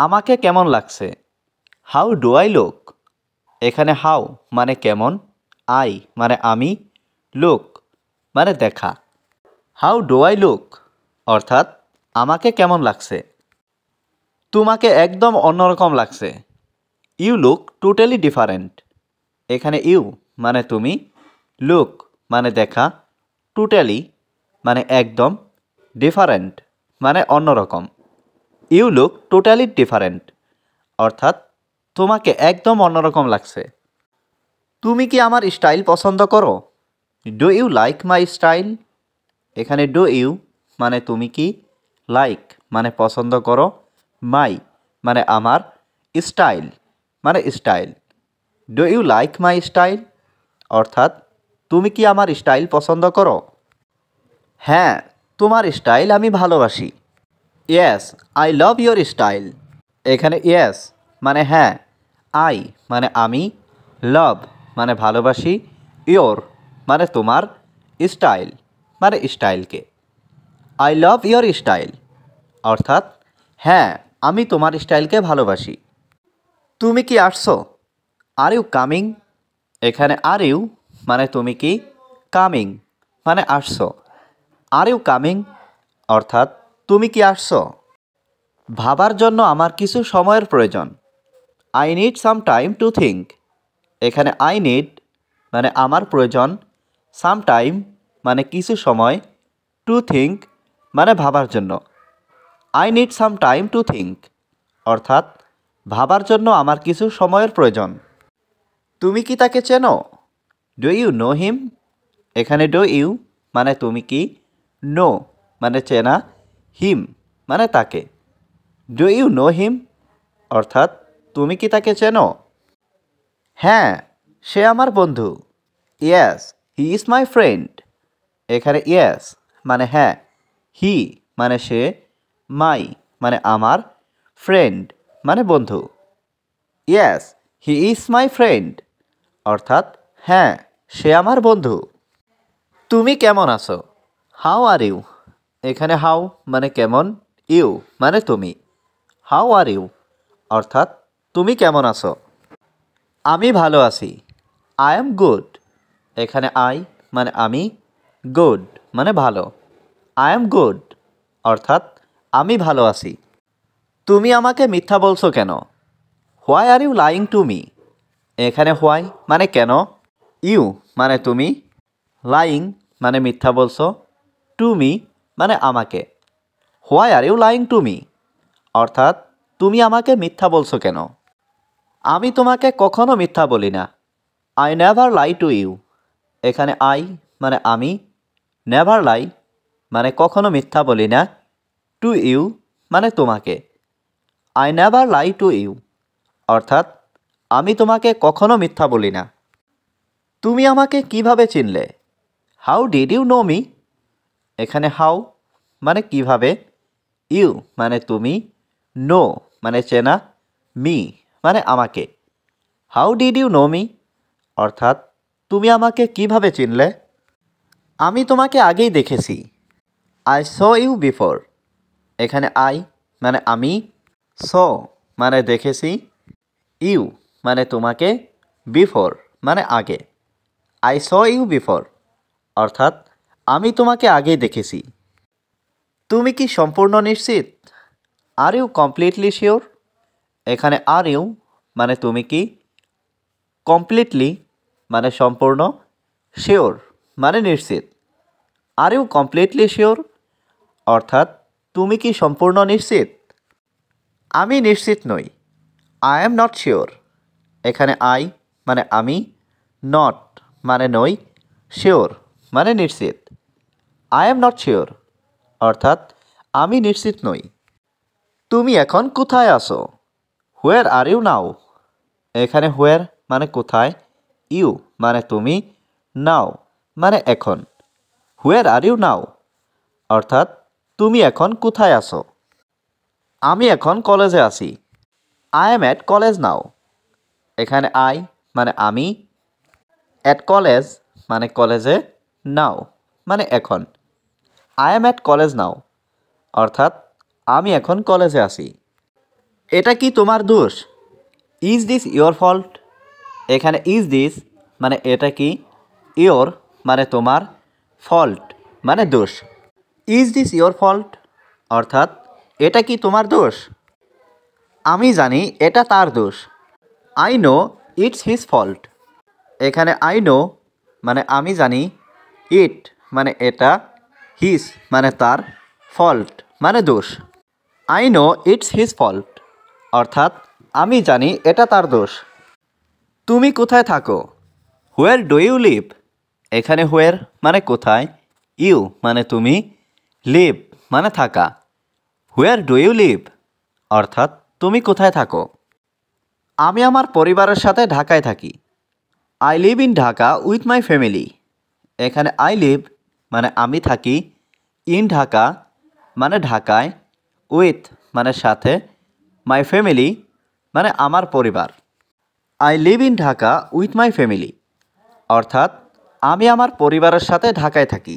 আমাকে কেমন লাগছে? How do I look? এখানে হাউ মানে কেমন, আই মানে আমি, লুক মানে দেখা। হাউ ডু আই লুক অর্থাৎ আমাকে কেমন লাগছে। তোমাকে একদম অন্যরকম লাগছে। You look totally different. এখানে ইউ মানে তুমি, লুক মানে দেখা, টোটালি মানে একদম, ডিফারেন্ট মানে অন্যরকম। ইউ লুক টোটালি ডিফারেন্ট অর্থাৎ তোমাকে একদম অন্যরকম লাগছে। তুমি কি আমার স্টাইল পছন্দ করো? Do you like my style? এখানে ডু ইউ মানে তুমি কি, লাইক মানে পছন্দ করো, মাই মানে আমার, স্টাইল মানে style. Do you like my style অর্থাৎ তুমি কি আমার স্টাইল পছন্দ করো? হ্যাঁ, তোমার স্টাইল আমি ভালোবাসি। Yes, I love your style. এখানে ইয়েস মানে হ্যাঁ, আই মানে আমি, লাভ মানে ভালোবাসি, ইয়োর মানে তোমার, স্টাইল মানে স্টাইলকে। আই লাভ ইয়োর স্টাইল অর্থাৎ হ্যাঁ, আমি তোমার স্টাইলকে ভালোবাসি। তুমি কি আসছো? Are you coming? এখানে আর ইউ মানে তুমি কি, কামিং মানে আসছো। আর ইউ কামিং অর্থাৎ তুমি কি আসছো? ভাবার জন্য আমার কিছু সময়ের প্রয়োজন। I need some time to think. এখানে আই নিড মানে আমার প্রয়োজন, সাম টাইম মানে কিছু সময়, টু থিঙ্ক মানে ভাবার জন্য। I need some time to think অর্থাৎ ভাবার জন্য আমার কিছু সময়ের প্রয়োজন। তুমি কি তাকে চেনো? Do you know him? এখানে ডু ইউ মানে তুমি কি, নো মানে চেনা, হিম মানে তাকে। ডু ইউ নো হিম অর্থাৎ তুমি কি তাকে চেনো? হ্যাঁ, সে আমার বন্ধু। Yes, he is my friend. এখানে ইয়েস মানে হ্যাঁ, হি মানে সে, মাই মানে আমার, ফ্রেন্ড মানে বন্ধু। Yes, he is my friend অর্থাৎ হ্যাঁ, সে আমার বন্ধু। তুমি কেমন আছো? How are you? এখানে হাউ মানে কেমন, ইউ মানে তুমি। হাউ আর ইউ অর্থাৎ তুমি কেমন আছো? আমি ভালো আছি। I am good. এখানে আই মানে আমি, গুড মানে ভালো। আই এম গুড অর্থাৎ আমি ভালো আছি। তুমি আমাকে মিথ্যা বলছো কেন? Why are you lying to me? এখানে হোয়াই মানে কেন, ইউ মানে তুমি, লাইং মানে মিথ্যা বলছো, টু মি মানে আমাকে। Why are you lying to me অর্থাৎ তুমি আমাকে মিথ্যা বলছো কেন? আমি তোমাকে কখনো মিথ্যা বলি না। I never lie to you. এখানে আই মানে আমি, নেভার লাই মানে কখনো মিথ্যা বলি না, টু ইউ মানে তোমাকে। I never lie to you অর্থাৎ আমি তোমাকে কখনো মিথ্যা বলি না। তুমি আমাকে কিভাবে চিনলে? How did you know me? এখানে হাউ মানে কিভাবে, ইউ মানে তুমি, নো মানে চেনা, মি মানে আমাকে। How did you know me অর্থাৎ তুমি আমাকে কিভাবে চিনলে? আমি তোমাকে আগেই দেখেছি। I saw you before. এখানে আই মানে আমি, স মানে দেখেছি, ইউ মানে তোমাকে, বিফোর মানে আগে। আই স ইউ বিফোর অর্থাৎ আমি তোমাকে আগেই দেখেছি। তুমি কি সম্পূর্ণ নিশ্চিত? Are you completely sure? এখানে আর ইউ মানে তুমি কি, কমপ্লিটলি মানে সম্পূর্ণ, শিওর মানে নিশ্চিত। আর ইউ কমপ্লিটলি শিওর অর্থাৎ তুমি কি সম্পূর্ণ নিশ্চিত? আমি নিশ্চিত নই। I am not sure. এখানে আই মানে আমি, নট মানে নই, শিওর মানে নিশ্চিত। আই এম নট শিওর অর্থাৎ আমি নিশ্চিত নই। তুমি এখন কোথায় আছো? হোয়ার আর ইউ নাও? এখানে হোয়ার মানে কোথায়, ইউ মানে তুমি, নাও মানে এখন। হোয়ার আর ইউ নাও অর্থাৎ তুমি এখন কোথায় আছো? আমি এখন কলেজে আছি। আই এম অ্যাট কলেজ নাও। এখানে আই মানে আমি, অ্যাট কলেজ মানে কলেজে, নাও মানে এখন। আই এম অ্যাট কলেজ নাও অর্থাৎ আমি এখন কলেজে আছি। এটা কি তোমার দোষ? Is this your fault? এখানে ইজ দিস মানে এটা কি, ইয়োর মানে তোমার, ফল্ট মানে দোষ। ইজ দিস ইয়োর ফল্ট অর্থাৎ এটা কি তোমার দোষ? আমি জানি এটা তার দোষ। I know it's his fault. এখানে আই নো মানে আমি জানি, ইট মানে এটা, হিজ মানে তার, ফল্ট মানে দোষ। I know it's his fault অর্থাৎ আমি জানি এটা তার দোষ। তুমি কোথায় থাকো? Where do you live? এখানে হোয়ার মানে কোথায়, ইউ মানে তুমি, লিভ মানে থাকা। হোয়ার ডু ইউ লিভ অর্থাৎ তুমি কোথায় থাকো? আমি আমার পরিবারের সাথে ঢাকায় থাকি। I live in Dhaka with my family. এখানে আই লিভ মানে আমি থাকি, ইন ঢাকা মানে ঢাকায়, উইথ মানে সাথে, মাই ফ্যামিলি মানে আমার পরিবার। I live in Dhaka with my family অর্থাৎ আমি আমার পরিবারের সাথে ঢাকায় থাকি।